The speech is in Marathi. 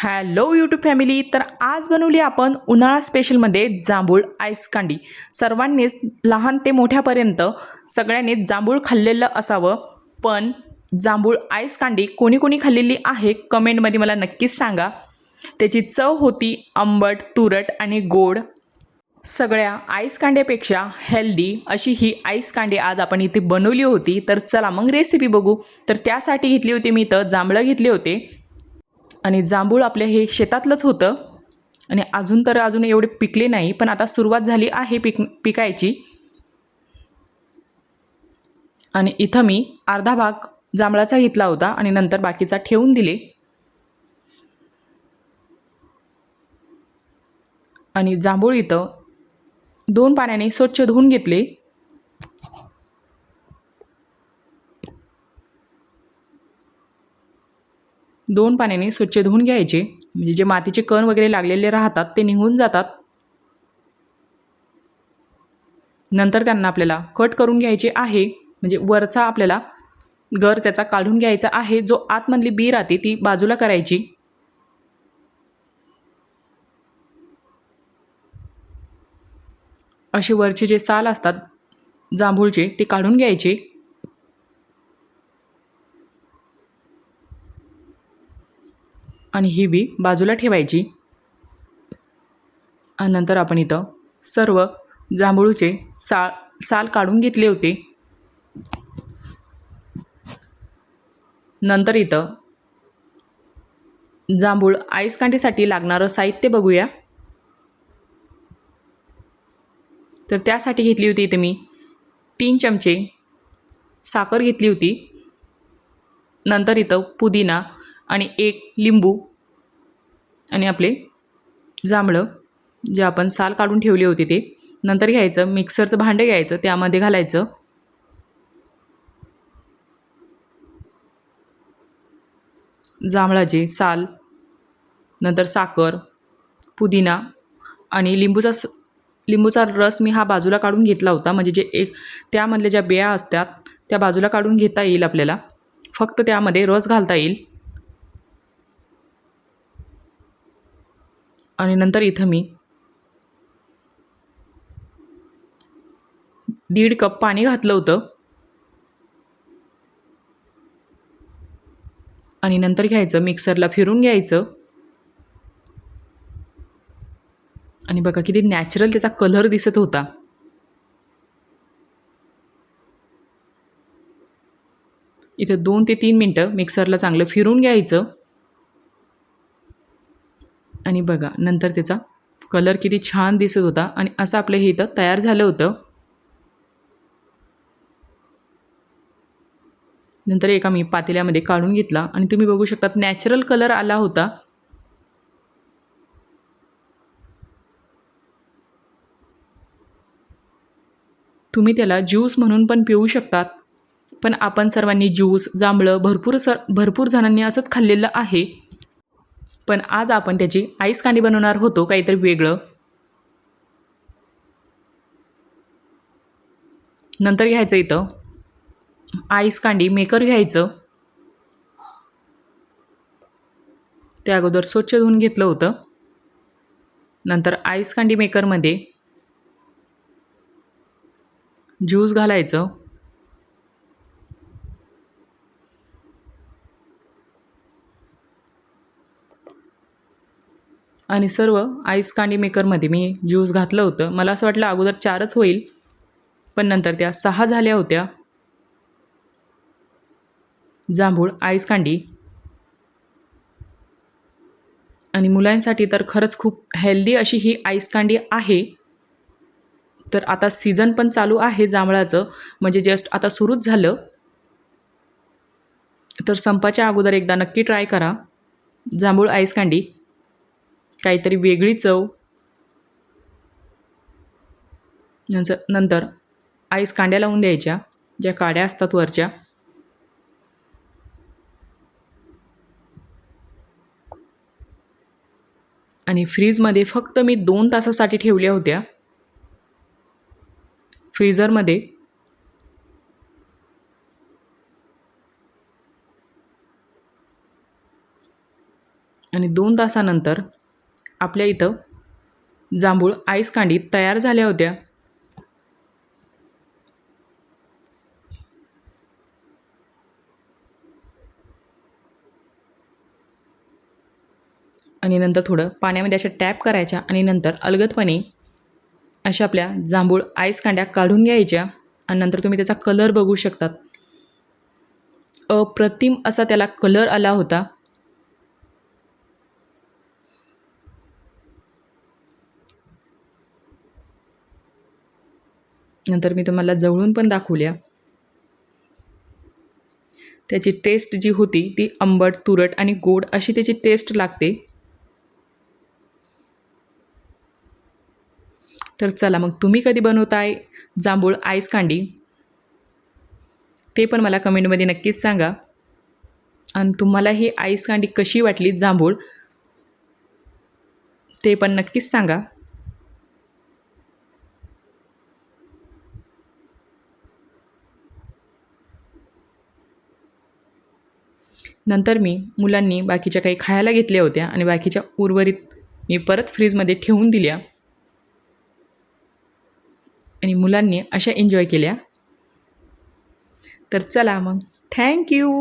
Hello YouTube family. तर आज बनवली आपण उन्हाळा स्पेशलमध्ये जांभूळ आईस कांडी. सर्वांनीच लहान ते मोठ्यापर्यंत सगळ्यांनीच जांभूळ खाल्लेलं असावं, पण जांभूळ आईस कांडी कोणी कोणी खाल्लेली आहे कमेंटमध्ये मला नक्कीच सांगा. त्याची चव होती आंबट, तुरट आणि गोड. सगळ्या आईस कांड्यापेक्षा हेल्दी अशी ही आईस कांडी आज आपण इथे बनवली होती. तर चला मग रेसिपी बघू. तर त्यासाठी घेतली होती मी इथं जांभळं घेतले होते आणि जांभूळ आपले हे शेतातलंच होतं आणि अजून एवढे पिकले नाही, पण आता सुरुवात झाली आहे पिकायची. आणि इथं मी अर्धा भाग जांभळाचा घेतला होता आणि नंतर बाकीचा ठेवून दिले. आणि जांभूळ इथं 2 पाण्याने स्वच्छ धुवून घेतले. दोन पाण्याने स्वच्छ धुवून घ्यायचे, म्हणजे जे मातीचे कण वगैरे लागलेले राहतात ते निघून जातात. नंतर त्यांना आपल्याला कट करून घ्यायचे आहे, म्हणजे वरचा आपल्याला गर त्याचा काढून घ्यायचा आहे. जो आतमधली बी राहते ती बाजूला करायची. असे वरचे जे साल असतात जांभूळचे ते काढून घ्यायचे. आणि ही बी बाजूला ठेवायची. आणि नंतर आपण इथं सर्व जांभूळचे साल काढून घेतले होते. नंतर इथं जांभूळ आईस कांडीसाठी लागणारं साहित्य बघूया. तर त्यासाठी घेतली होती इथे मी 3 चमचे साखर घेतली होती. नंतर इथं पुदिना आणि 1 लिंबू आणि आपले जांभळं जे आपण साल काढून ठेवले होते ते. नंतर घ्यायचं मिक्सरचं भांडं घ्यायचं, त्यामध्ये घालायचं जांभळाचे साल, नंतर साखर, पुदिना आणि लिंबूचा रस मी हा बाजूला काढून घेतला होता. म्हणजे जे त्यामधल्या ज्या बिया असतात त्या बाजूला काढून घेता येईल आपल्याला, फक्त त्यामध्ये रस घालता येईल. आणि नंतर इथं मी 1.5 कप पाणी घातलं होतं. आणि नंतर घ्यायचं मिक्सरला फिरून घ्यायचं. आणि बघा किती नॅचरल त्याचा कलर दिसत होता. इथं 2 ते 3 मिनटं मिक्सरला चांगलं फिरून घ्यायचं. आणि बघा नंतर त्याचा कलर किती छान दिसत होता. आणि असं आपलं हे इथं तयार झालं होतं. नंतर एका मी पातेल्यामध्ये काढून घेतला आणि तुम्ही बघू शकता नॅचरल कलर आला होता. तुम्ही त्याला ज्यूस म्हणून पण पिऊ शकतात, पण आपण सर्वांनी ज्यूस जांभळं भरपूर जणांनी असंच खाल्लेलं आहे. पण आज आपण त्याची आईस कांडी बनवणार होतो, काहीतरी वेगळं. नंतर घ्यायचं इथं आईस कांडी मेकर घ्यायचं. ते अगोदर स्वच्छ धुवून घेतलं होतं. नंतर आईस कांडी मेकरमध्ये ज्यूस घालायचं. आणि सर्व आईस कांडी मेकरमध्ये मी ज्यूस घातलं होतं. मला असं वाटलं अगोदर 4च होईल, पण नंतर त्या 6 झाल्या होत्या. जांभूळ आईस कांडी आणि मुलांसाठी तर खरंच खूप हेल्दी अशी ही आईस कांडी आहे. तर आता सीझन पण चालू आहे जांभळाचं, म्हणजे जस्ट आता सुरूच झालं. तर संपाच्या अगोदर एकदा नक्की ट्राय करा जांभूळ आईस कांडी. काहीतरी वेगळी चव. नंतर आईस कांड्या लावून द्यायच्या, ज्या काड्या असतात वरच्या. आणि फ्रीजमध्ये फक्त मी 2 तासासाठी ठेवल्या होत्या फ्रीझरमध्ये. आणि आणि 2 तासानंतर आपल्या इथं जांभूळ आईस कांडी तयार झाल्या होत्या. आणि नंतर थोडं पाण्यामध्ये अशा टॅप करायच्या आणि नंतर अलगदपणे अशा आपल्या जांभूळ आईस कांड्या काढून घ्यायच्या आणि नंतर तुम्ही त्याचा कलर बघू शकतात. अप्रतिम असा त्याला कलर आला होता. नंतर मी तुम्हाला जवळून पण दाखवल्या. त्याची टेस्ट जी होती ती आंबट, तुरट आणि गोड अशी त्याची टेस्ट लागते. तर चला मग तुम्ही कधी बनवताय जांभूळ आईस कांडी ते पण मला कमेंटमध्ये नक्कीच सांगा. आणि तुम्हाला ही आईस कांडी कशी वाटली जांभूळ ते पण नक्कीच सांगा. नंतर मी मुलांनी बाकीच्या काही खायला घेतल्या होत्या आणि बाकीच्या उर्वरित मी परत फ्रीजमध्ये ठेवून दिल्या आणि मुलांनी अशा एन्जॉय केल्या. तर चला मग थँक्यू.